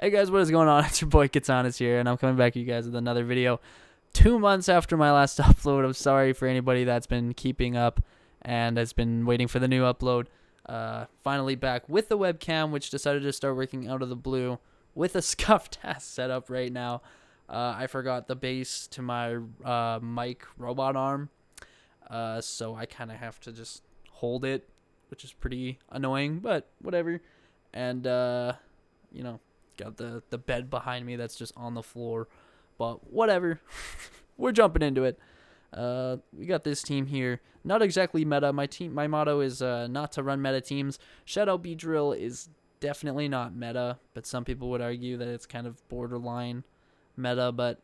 Hey guys, what is going on? It's your boy Kitsanis here, and I'm coming back to you guys with another video. 2 months after my last upload. I'm sorry for anybody that's been keeping up and has been waiting for the new upload. Finally back with the webcam, which decided to start working out of the blue with a scuffed ass setup right now. I forgot the base to my mic robot arm, so I kind of have to just hold it, which is pretty annoying, but whatever. And you know, got the bed behind me that's just on the floor, but whatever. We're jumping into it. We got this team here, not exactly meta. My motto is not to run meta teams. Shadow Beedrill is definitely not meta, but some people would argue that it's kind of borderline meta, but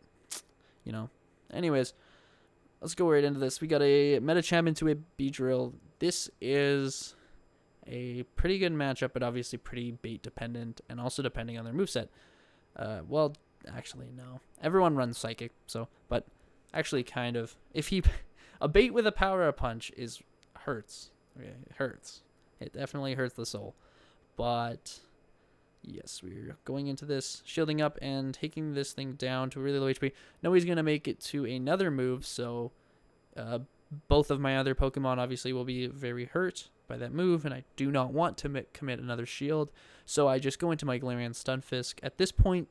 you know. Anyways, let's go right into this. We got a meta champ into a Beedrill. This is a pretty good matchup, but obviously pretty bait dependent, and also depending on their moveset. Well, actually, no. Everyone runs Psychic, but actually kind of. A bait with a power-up punch hurts. Okay, it hurts. It definitely hurts the soul. But yes, we're going into this, shielding up and taking this thing down to really low HP. No, he's going to make it to another move, so both of my other Pokemon obviously will be very hurt by that move, and I do not want to commit another shield, so I just go into my Galarian Stunfisk. At this point,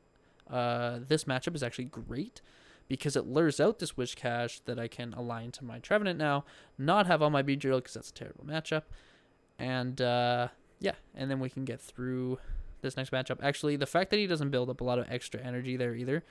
this matchup is actually great because it lures out this Wish Cache that I can align to my Trevenant now, not have on my Beedrill because that's a terrible matchup, and yeah, and then we can get through this next matchup. Actually, the fact that he doesn't build up a lot of extra energy there either,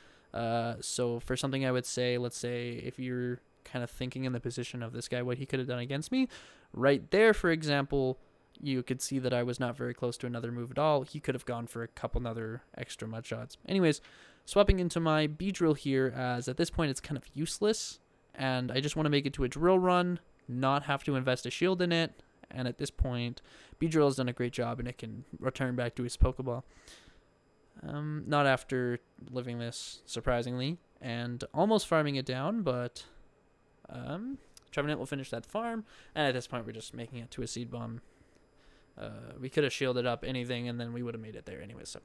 so for something I would say, let's say if you're kind of thinking in the position of this guy, what he could have done against me, right there, for example, you could see that I was not very close to another move at all. He could have gone for a couple other extra mud shots. Anyways, swapping into my Beedrill here, as at this point it's kind of useless, and I just want to make it to a drill run, not have to invest a shield in it, and at this point, Beedrill has done a great job, and it can return back to his Pokeball. Not after living this, surprisingly, and almost farming it down, but Trevenant will finish that farm, and at this point we're just making it to a Seed Bomb. We could have shielded up anything, and then we would have made it there anyway, so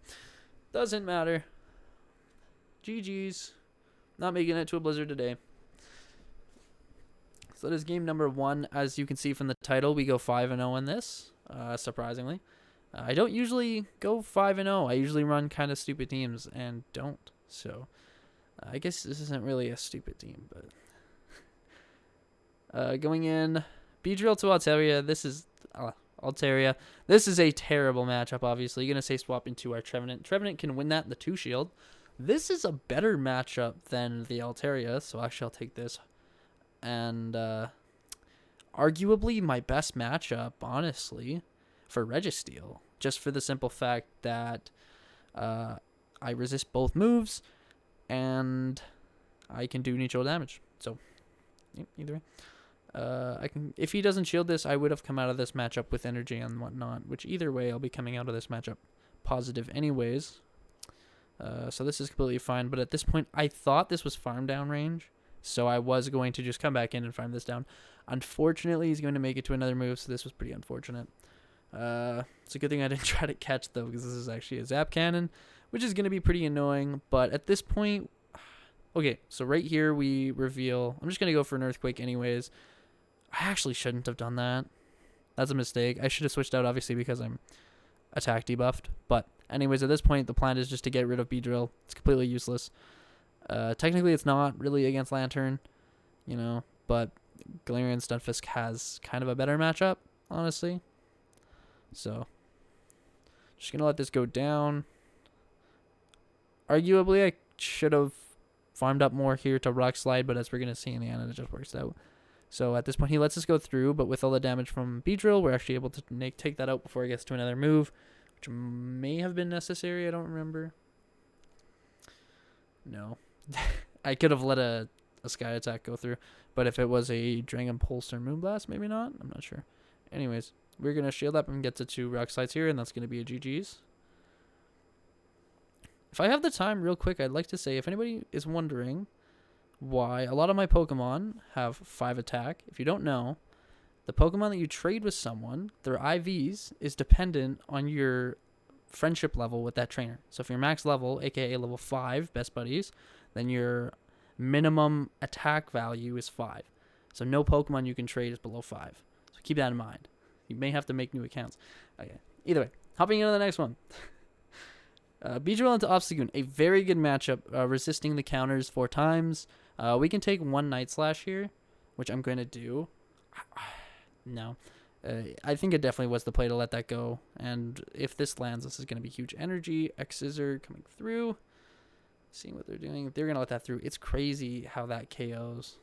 doesn't matter. GG's. Not making it to a Blizzard today. So that is game number 1. As you can see from the title, we go 5-0 in this, surprisingly. I don't usually go 5-0. I usually run kind of stupid teams and don't, so I guess this isn't really a stupid team, but going in, Beedrill to Altaria. This is Altaria. This is a terrible matchup, obviously. You're going to say swap into our Trevenant. Trevenant can win that in the 2-shield. This is a better matchup than the Altaria, so actually I'll take this. And arguably my best matchup, honestly, for Registeel. Just for the simple fact that I resist both moves, and I can do neutral damage. So, either way. If he doesn't shield this, I would have come out of this matchup with energy and whatnot, which either way, I'll be coming out of this matchup positive anyways. So this is completely fine, but at this point, I thought this was farm down range, so I was going to just come back in and farm this down. Unfortunately, he's going to make it to another move, so this was pretty unfortunate. It's a good thing I didn't try to catch, though, because this is actually a Zap Cannon, which is going to be pretty annoying, but at this point, okay, so right here we reveal, I'm just going to go for an Earthquake anyways. I actually shouldn't have done that. That's a mistake. I should have switched out, obviously, because I'm attack debuffed. But anyways, at this point, the plan is just to get rid of Beedrill. It's completely useless. Technically, it's not really against Lantern, you know, but Galarian Stunfisk has kind of a better matchup, honestly. So, just going to let this go down. Arguably, I should have farmed up more here to Rock Slide, but as we're going to see in the end, it just works out. So at this point, he lets us go through, but with all the damage from Beedrill, we're actually able to take that out before he gets to another move, which may have been necessary. I don't remember. No. I could have let a Sky Attack go through, but if it was a Dragon Pulse or Moonblast, maybe not. I'm not sure. Anyways, we're going to shield up and get to 2 Rock Slides here, and that's going to be a GG's. If I have the time real quick, I'd like to say, if anybody is wondering why a lot of my Pokemon have 5 attack, if you don't know, the Pokemon that you trade with someone, their IVs is dependent on your friendship level with that trainer. So if you're max level, aka level 5, best buddies, then your minimum attack value is 5. So no Pokemon you can trade is below 5. So keep that in mind. You may have to make new accounts. Okay. Either way, hopping into the next one. Beedrill into Obstagoon, a very good matchup, resisting the counters 4 times. We can take 1 Night Slash here, which I'm going to do. No. I think it definitely was the play to let that go. And if this lands, this is going to be huge energy. X-Scissor coming through. Seeing what they're doing. They're going to let that through. It's crazy how that KOs.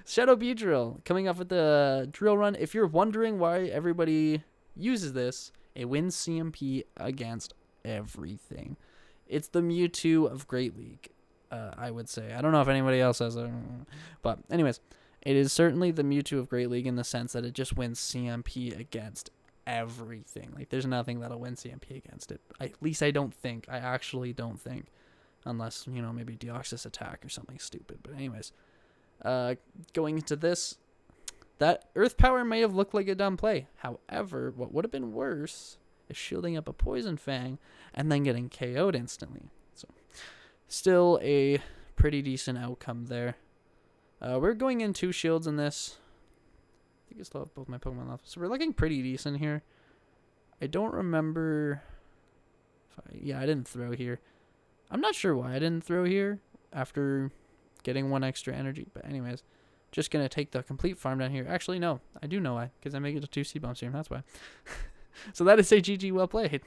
Shadow Beedrill coming up with the drill run. If you're wondering why everybody uses this, it wins CMP against everything. It's the Mewtwo of Great League, I would say. I don't know if anybody else has it. But anyways, it is certainly the Mewtwo of Great League in the sense that it just wins CMP against everything. Like, there's nothing that'll win CMP against it. At least I don't think. I actually don't think. Unless, you know, maybe Deoxys attack or something stupid. But anyways, going into this, that Earth Power may have looked like a dumb play. However, what would have been worse is shielding up a Poison Fang and then getting KO'd instantly. So, still a pretty decent outcome there. We're going in 2 shields in this. I think I still have both my Pokemon left. So we're looking pretty decent here. I don't remember if I didn't throw here. I'm not sure why I didn't throw here after getting 1 extra energy. But anyways, just going to take the complete farm down here. Actually, no. I do know why. Because I make it to 2 Seed Bombs here. That's why. So that is a GG, well played.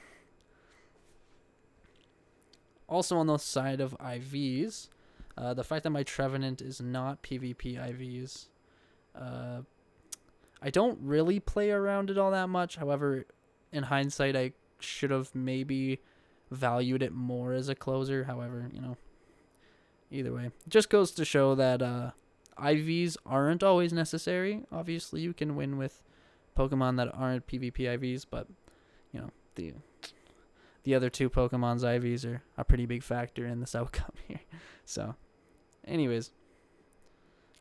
Also on the side of IVs, the fact that my Trevenant is not PvP IVs. I don't really play around it all that much. However, in hindsight, I should have maybe valued it more as a closer. However, you know, either way, it just goes to show that IVs aren't always necessary. Obviously, you can win with Pokemon that aren't PvP IVs, but you know, the other 2 Pokemon's IVs are a pretty big factor in this outcome here. So, anyways,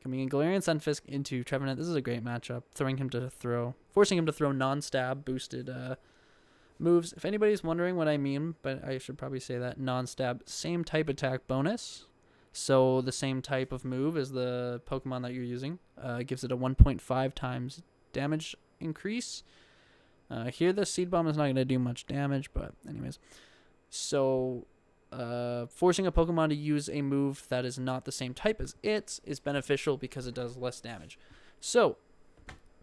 coming in Galarian Sunfisk into Trevenant. This is a great matchup. Forcing him to throw non-stab boosted moves. If anybody's wondering what I mean, but I should probably say that non-stab, same type attack bonus. So the same type of move as the Pokemon that you're using. Gives it a 1.5 times damage increase. Here the Seed Bomb is not going to do much damage, but anyways. So forcing a Pokemon to use a move that is not the same type as it is beneficial because it does less damage. So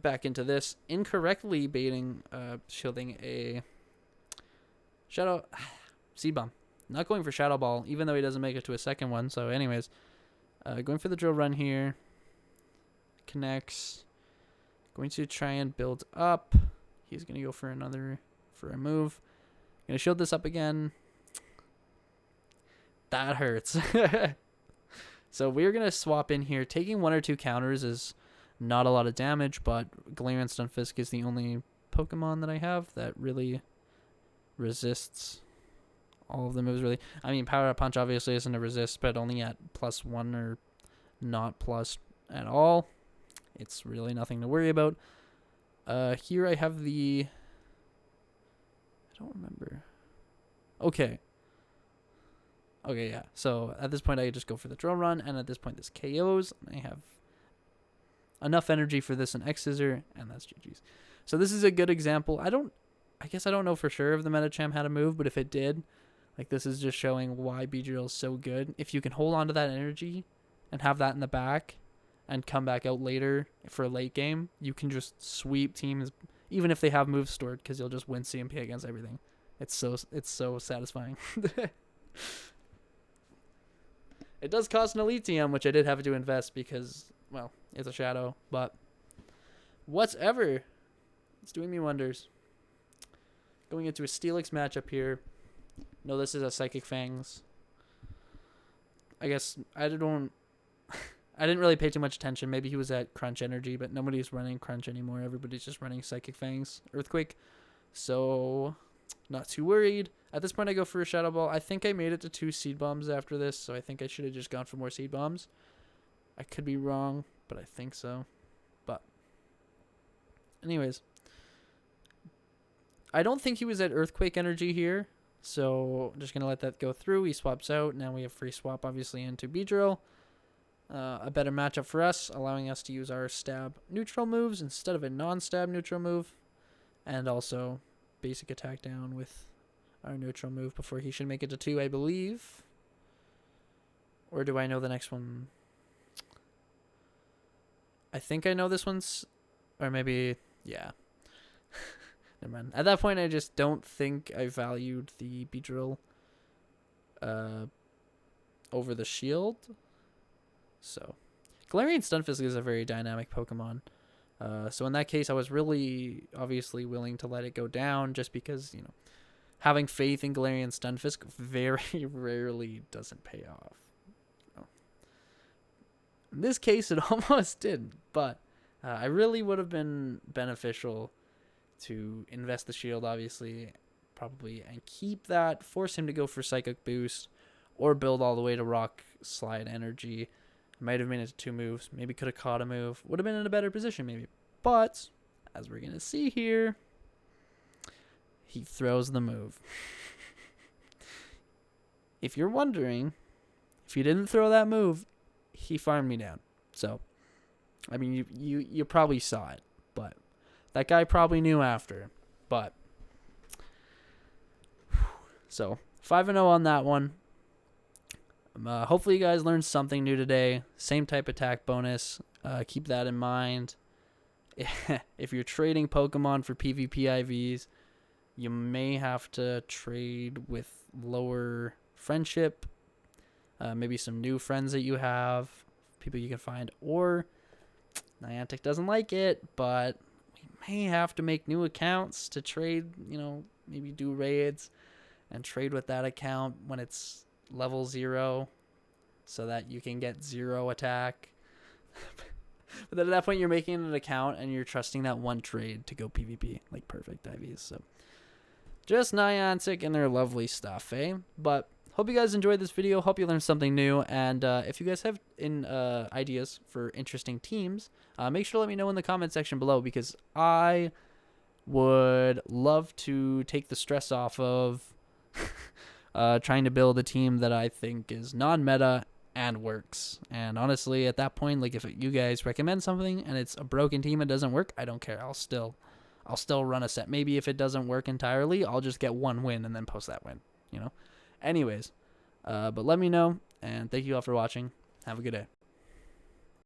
back into this. Incorrectly baiting, shielding a Shadow Seed Bomb. Not going for Shadow Ball, even though he doesn't make it to a second one. So anyways, going for the drill run here. Connects. Going to try and build up. He's going to go for a move. Going to shield this up again. That hurts. So we're going to swap in here. Taking 1 or 2 counters is not a lot of damage, but Galarian Stunfisk is the only Pokemon that I have that really resists all of the moves, really. I mean, Power Up Punch obviously isn't a resist, but only at +1 or not plus at all. It's really nothing to worry about. Here I have I don't remember. Okay, yeah. So at this point, I just go for the drill run, and at this point, this KOs. I have enough energy for this and X-Scissor, and that's GG's. So this is a good example. I guess I don't know for sure if the Medicham had a move, but if it did, like, this is just showing why Beedrill is so good. If you can hold on to that energy and have that in the back and come back out later for a late game, you can just sweep teams, even if they have moves stored, because you'll just win CMP against everything. It's so satisfying. It does cost an Elite TM, which I did have to invest because, well, it's a Shadow, but whatever. It's doing me wonders. Going into a Steelix matchup here. No, this is a Psychic Fangs. I guess I didn't really pay too much attention. Maybe he was at Crunch Energy, but nobody's running Crunch anymore. Everybody's just running Psychic Fangs, Earthquake. So, not too worried. At this point, I go for a Shadow Ball. I think I made it to 2 Seed Bombs after this, so I think I should have just gone for more Seed Bombs. I could be wrong, but I think so. But, anyways. I don't think he was at Earthquake Energy here, so I'm just going to let that go through. He swaps out. Now we have free swap, obviously, into Beedrill. A better matchup for us, allowing us to use our stab neutral moves instead of a non-stab neutral move. And also basic attack down with our neutral move before he should make it to 2, I believe. Or do I know the next one? I think I know this one's... Or maybe... Yeah. Never mind. At that point, I just don't think I valued the Beedrill over the shield. So, Galarian Stunfisk is a very dynamic Pokemon. So in that case, I was really obviously willing to let it go down just because, you know, having faith in Galarian Stunfisk very rarely doesn't pay off. You know. In this case, it almost did, but I really would have been beneficial to invest the shield, obviously, probably, and keep that, force him to go for Psychic Boost, or build all the way to Rock Slide Energy. Might have made it to 2 moves. Maybe could have caught a move. Would have been in a better position, maybe. But, as we're going to see here, he throws the move. If you're wondering, if he didn't throw that move, he farmed me down. So, I mean, you probably saw it. But, that guy probably knew after. But, so, 5-0 on that one. Hopefully you guys learned something new today. Same type attack bonus. Keep that in mind. If you're trading Pokemon for PvP IVs, you may have to trade with lower friendship. Maybe some new friends that you have. People you can find. Or Niantic doesn't like it, but we may have to make new accounts to trade, you know, maybe do raids and trade with that account when it's level 0 so that you can get 0 attack. But then at that point you're making an account and you're trusting that one trade to go PvP, like perfect IVs. So just Niantic and their lovely stuff, eh? But hope you guys enjoyed this video. Hope you learned something new. And if you guys have ideas for interesting teams, make sure to let me know in the comment section below, because I would love to take the stress off of trying to build a team that I think is non-meta and works. And honestly, at that point, like if you guys recommend something and it's a broken team and doesn't work, I don't care. I'll still run a set. Maybe if it doesn't work entirely, I'll just get 1 win and then post that win, you know. Anyways, but let me know, and thank you all for watching. Have a good day.